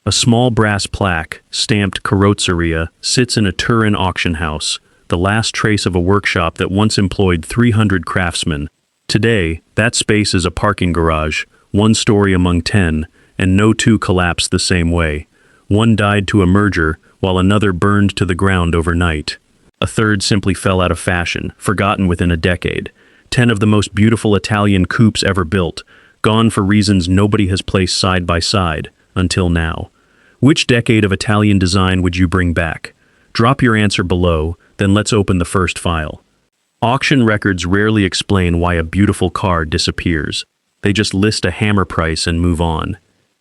A small brass plaque, stamped Carrozzeria, sits in a Turin auction house, the last trace of a workshop that once employed 300 craftsmen. Today, that space is a parking garage, one story among 10, and no two collapsed the same way. One died to a merger, while another burned to the ground overnight. A third simply fell out of fashion, forgotten within a decade. 10 of the most beautiful Italian coupes ever built, gone for reasons nobody has placed side by side, until now. Which decade of Italian design would you bring back? Drop your answer below, then let's open the first file. Auction records rarely explain why a beautiful car disappears. They just list a hammer price and move on.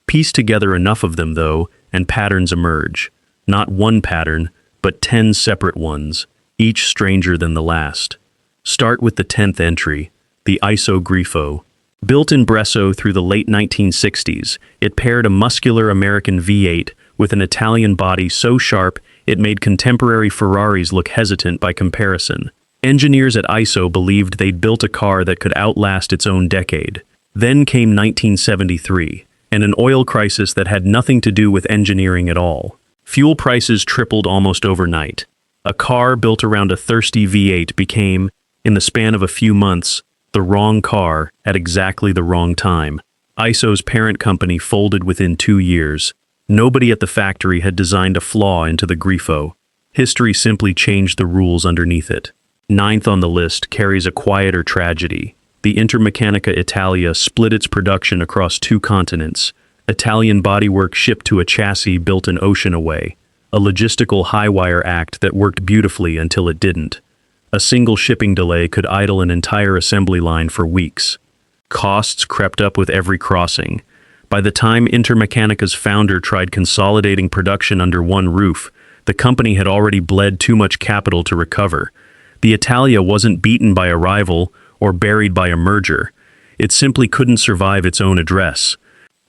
Piece together enough of them, though, and patterns emerge. Not one pattern, but 10 separate ones, each stranger than the last. Start with the 10th entry, the ISO Grifo. Built in Bresso through the late 1960s, it paired a muscular American V8 with an Italian body so sharp it made contemporary Ferraris look hesitant by comparison. Engineers at ISO believed they'd built a car that could outlast its own decade. Then came 1973, and an oil crisis that had nothing to do with engineering at all. Fuel prices tripled almost overnight. A car built around a thirsty V8 became, in the span of a few months, the wrong car at exactly the wrong time. ISO's parent company folded within 2 years. Nobody at the factory had designed a flaw into the Grifo. History simply changed the rules underneath it. Ninth on the list carries a quieter tragedy. The Intermeccanica Italia split its production across 2 continents. Italian bodywork shipped to a chassis built an ocean away. A logistical high-wire act that worked beautifully until it didn't. A single shipping delay could idle an entire assembly line for weeks. Costs crept up with every crossing. By the time Intermeccanica's founder tried consolidating production under one roof, the company had already bled too much capital to recover. The Italia wasn't beaten by a rival or buried by a merger. It simply couldn't survive its own address.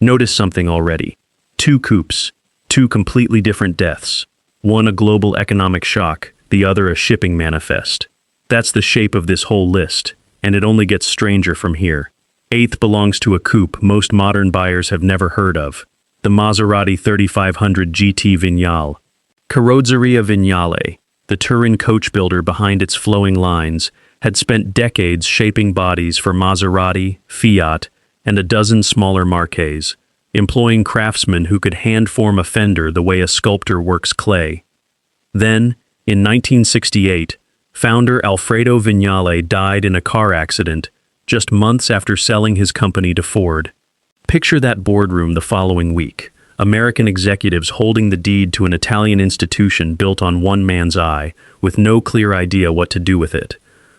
Notice something already. 2 coupes, 2 completely different deaths. One a global economic shock, the other a shipping manifest. That's the shape of this whole list, and it only gets stranger from here. 8th belongs to a coupe most modern buyers have never heard of. The Maserati 3500 GT Vignale. Carrozzeria Vignale, the Turin coach builder behind its flowing lines, had spent decades shaping bodies for Maserati, Fiat, and a dozen smaller marques, employing craftsmen who could hand-form a fender the way a sculptor works clay. Then, in 1968, founder Alfredo Vignale died in a car accident, just months after selling his company to Ford. Picture that boardroom the following week. American executives holding the deed to an Italian institution built on one man's eye, with no clear idea what to do with it.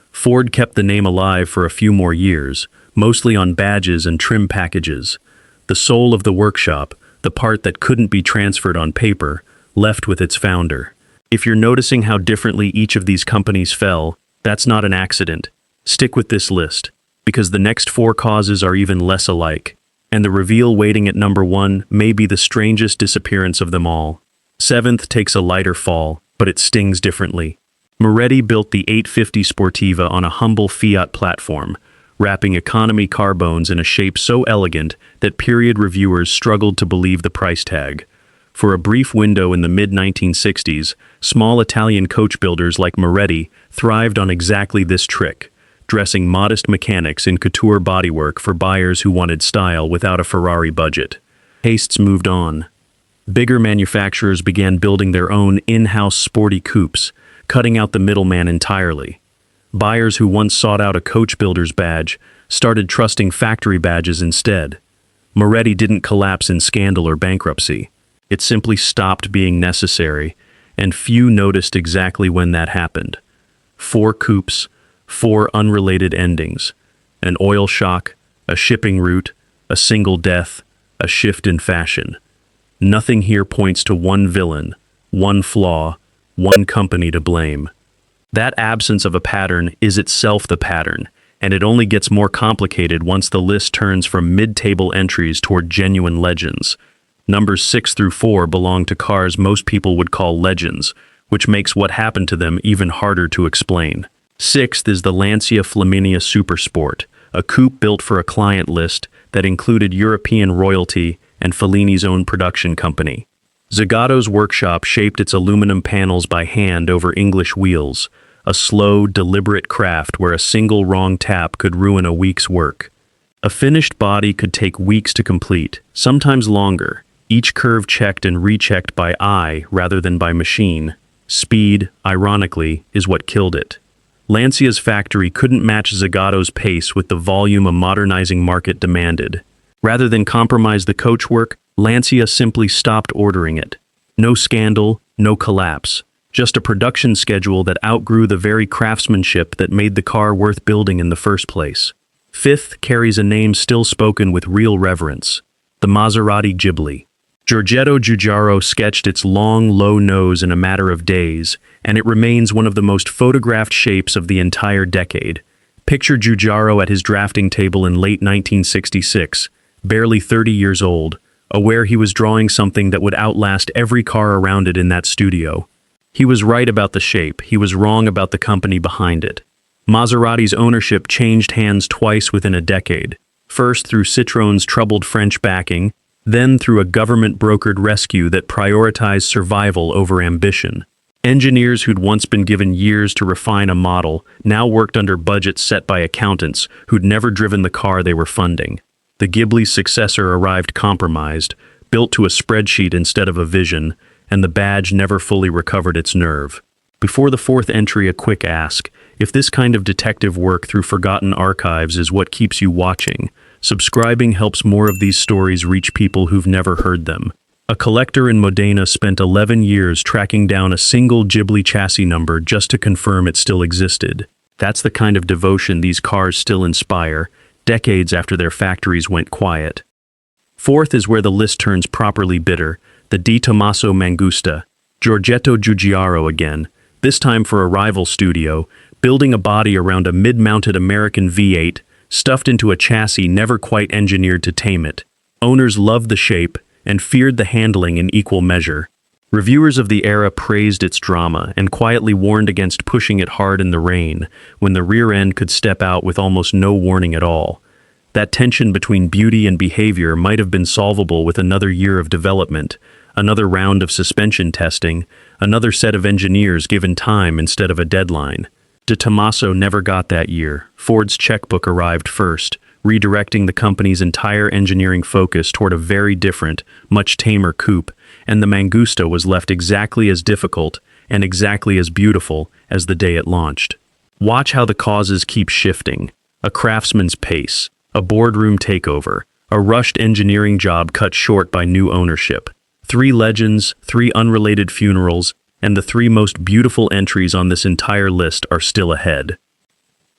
Ford kept the name alive for a few more years, mostly on badges and trim packages. The soul of the workshop, the part that couldn't be transferred on paper, left with its founder. If you're noticing how differently each of these companies fell, that's not an accident. Stick with this list, because the next 4 causes are even less alike, and the reveal waiting at number 1 may be the strangest disappearance of them all. 7th takes a lighter fall, but it stings differently. Moretti built the 850 Sportiva on a humble Fiat platform, wrapping economy car bones in a shape so elegant that period reviewers struggled to believe the price tag. For a brief window in the mid-1960s, small Italian coach builders like Moretti thrived on exactly this trick, dressing modest mechanics in couture bodywork for buyers who wanted style without a Ferrari budget. Tastes moved on. Bigger manufacturers began building their own in-house sporty coupes, cutting out the middleman entirely. Buyers who once sought out a coach builder's badge started trusting factory badges instead. Moretti didn't collapse in scandal or bankruptcy. It simply stopped being necessary, and few noticed exactly when that happened. 4 coupes, 4 unrelated endings. An oil shock, a shipping route, a single death, a shift in fashion. Nothing here points to one villain, one flaw, one company to blame. That absence of a pattern is itself the pattern, and it only gets more complicated once the list turns from mid-table entries toward genuine legends. Numbers 6 through 4 belong to cars most people would call legends, which makes what happened to them even harder to explain. 6th is the Lancia Flaminia Super Sport, a coupe built for a client list that included European royalty and Fellini's own production company. Zagatto's workshop shaped its aluminum panels by hand over English wheels, a slow, deliberate craft where a single wrong tap could ruin a week's work. A finished body could take weeks to complete, sometimes longer, each curve checked and rechecked by eye rather than by machine. Speed, ironically, is what killed it. Lancia's factory couldn't match Zagatto's pace with the volume a modernizing market demanded. Rather than compromise the coachwork, Lancia simply stopped ordering it. No scandal, no collapse. Just a production schedule that outgrew the very craftsmanship that made the car worth building in the first place. Fifth carries a name still spoken with real reverence: the Maserati Ghibli. Giorgetto Giugiaro sketched its long, low nose in a matter of days, and it remains one of the most photographed shapes of the entire decade. Picture Giugiaro at his drafting table in late 1966, barely 30 years old, aware he was drawing something that would outlast every car around it in that studio. He was right about the shape, he was wrong about the company behind it. Maserati's ownership changed hands twice within a decade, first through Citroën's troubled French backing, then through a government-brokered rescue that prioritized survival over ambition. Engineers who'd once been given years to refine a model now worked under budgets set by accountants who'd never driven the car they were funding. The Ghibli's successor arrived compromised, built to a spreadsheet instead of a vision, and the badge never fully recovered its nerve. Before the fourth entry, a quick ask: if this kind of detective work through forgotten archives is what keeps you watching, subscribing helps more of these stories reach people who've never heard them. A collector in Modena spent 11 years tracking down a single Ghibli chassis number just to confirm it still existed. That's the kind of devotion these cars still inspire, decades after their factories went quiet. Fourth is where the list turns properly bitter: the Di Tomaso Mangusta. Giorgetto Giugiaro again, this time for a rival studio, building a body around a mid-mounted American V8, stuffed into a chassis never quite engineered to tame it. Owners loved the shape and feared the handling in equal measure. Reviewers of the era praised its drama and quietly warned against pushing it hard in the rain, when the rear end could step out with almost no warning at all. That tension between beauty and behavior might have been solvable with another year of development, another round of suspension testing, another set of engineers given time instead of a deadline. De Tomaso never got that year. Ford's checkbook arrived first, redirecting the company's entire engineering focus toward a very different, much tamer coupe, and the Mangusta was left exactly as difficult and exactly as beautiful as the day it launched. Watch how the causes keep shifting: a craftsman's pace, a boardroom takeover, a rushed engineering job cut short by new ownership. 3 legends, 3 unrelated funerals, and the 3 most beautiful entries on this entire list are still ahead.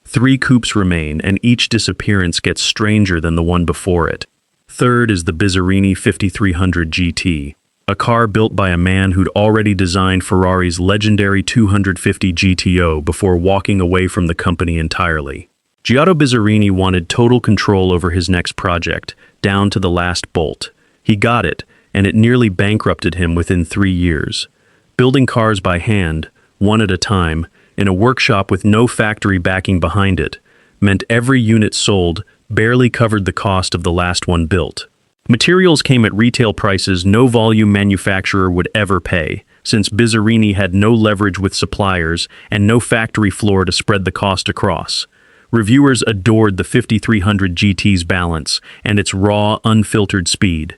3 coupes remain, and each disappearance gets stranger than the one before it. Third is the Bizzarrini 5300 GT, a car built by a man who'd already designed Ferrari's legendary 250 GTO before walking away from the company entirely. Giotto Bizzarrini wanted total control over his next project, down to the last bolt. He got it, and it nearly bankrupted him within 3 years. Building cars by hand, one at a time, in a workshop with no factory backing behind it, meant every unit sold barely covered the cost of the last one built. Materials came at retail prices no volume manufacturer would ever pay, since Bizzarrini had no leverage with suppliers and no factory floor to spread the cost across. Reviewers adored the 5300 GT's balance and its raw, unfiltered speed.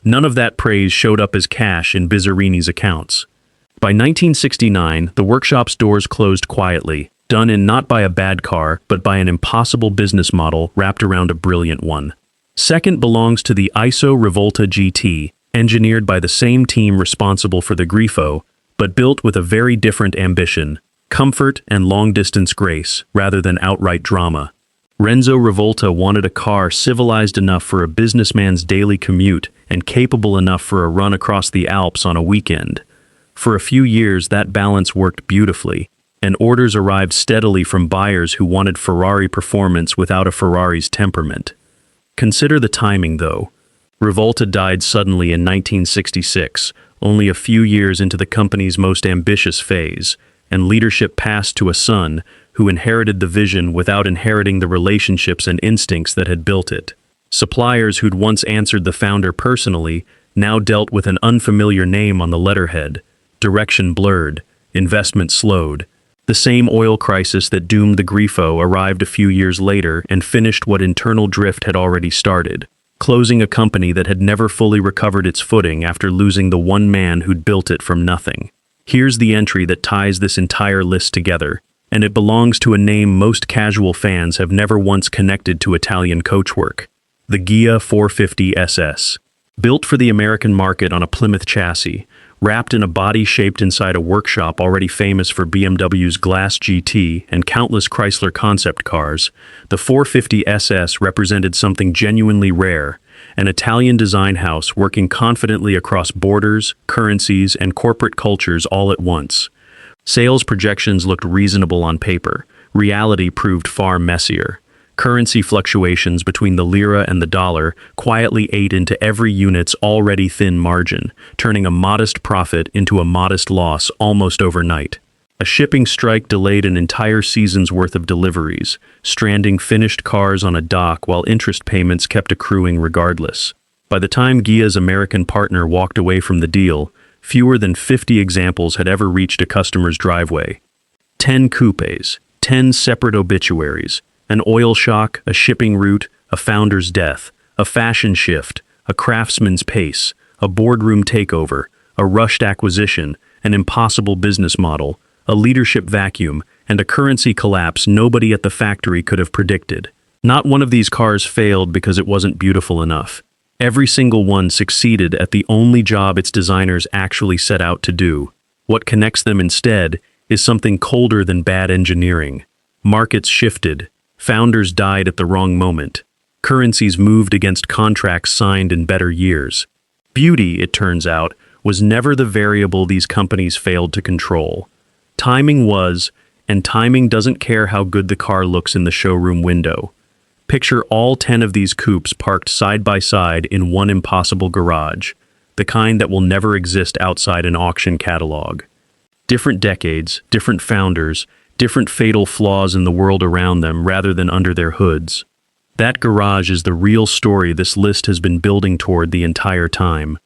None of that praise showed up as cash in Bizzarrini's accounts. By 1969, the workshop's doors closed quietly, done in not by a bad car, but by an impossible business model wrapped around a brilliant one. Second belongs to the ISO Rivolta GT, engineered by the same team responsible for the Grifo, but built with a very different ambition: comfort and long-distance grace, rather than outright drama. Renzo Rivolta wanted a car civilized enough for a businessman's daily commute and capable enough for a run across the Alps on a weekend. For a few years, that balance worked beautifully, and orders arrived steadily from buyers who wanted Ferrari performance without a Ferrari's temperament. Consider the timing, though. Rivolta died suddenly in 1966, only a few years into the company's most ambitious phase, and leadership passed to a son who inherited the vision without inheriting the relationships and instincts that had built it. Suppliers who'd once answered the founder personally now dealt with an unfamiliar name on the letterhead. Direction blurred, investment slowed. The same oil crisis that doomed the Grifo arrived a few years later and finished what internal drift had already started, closing a company that had never fully recovered its footing after losing the one man who'd built it from nothing. Here's the entry that ties this entire list together, and it belongs to a name most casual fans have never once connected to Italian coachwork. The Ghia 450 SS. Built for the American market on a Plymouth chassis, wrapped in a body shaped inside a workshop already famous for BMW's Glass GT and countless Chrysler concept cars, the 450 SS represented something genuinely rare, an Italian design house working confidently across borders, currencies, and corporate cultures all at once. Sales projections looked reasonable on paper. Reality proved far messier. Currency fluctuations between the lira and the dollar quietly ate into every unit's already thin margin, turning a modest profit into a modest loss almost overnight. A shipping strike delayed an entire season's worth of deliveries, stranding finished cars on a dock while interest payments kept accruing regardless. By the time Ghia's American partner walked away from the deal, fewer than 50 examples had ever reached a customer's driveway. 10 coupes, 10 separate obituaries, an oil shock, a shipping route, a founder's death, a fashion shift, a craftsman's pace, a boardroom takeover, a rushed acquisition, an impossible business model, a leadership vacuum, and a currency collapse nobody at the factory could have predicted. Not one of these cars failed because it wasn't beautiful enough. Every single one succeeded at the only job its designers actually set out to do. What connects them instead is something colder than bad engineering. Markets shifted. Founders died at the wrong moment. Currencies moved against contracts signed in better years. Beauty, it turns out, was never the variable these companies failed to control. Timing was, and timing doesn't care how good the car looks in the showroom window. Picture all 10 of these coupes parked side by side in one impossible garage, the kind that will never exist outside an auction catalog. Different decades, different founders, different fatal flaws in the world around them rather than under their hoods. That garage is the real story this list has been building toward the entire time.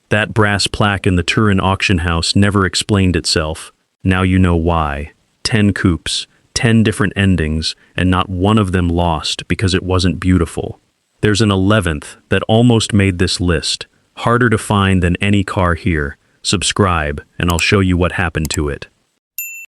That brass plaque in the Turin auction house never explained itself. Now you know why. 10 coupes, 10 different endings, and not one of them lost because it wasn't beautiful. There's an 11th that almost made this list, harder to find than any car here. Subscribe, and I'll show you what happened to it.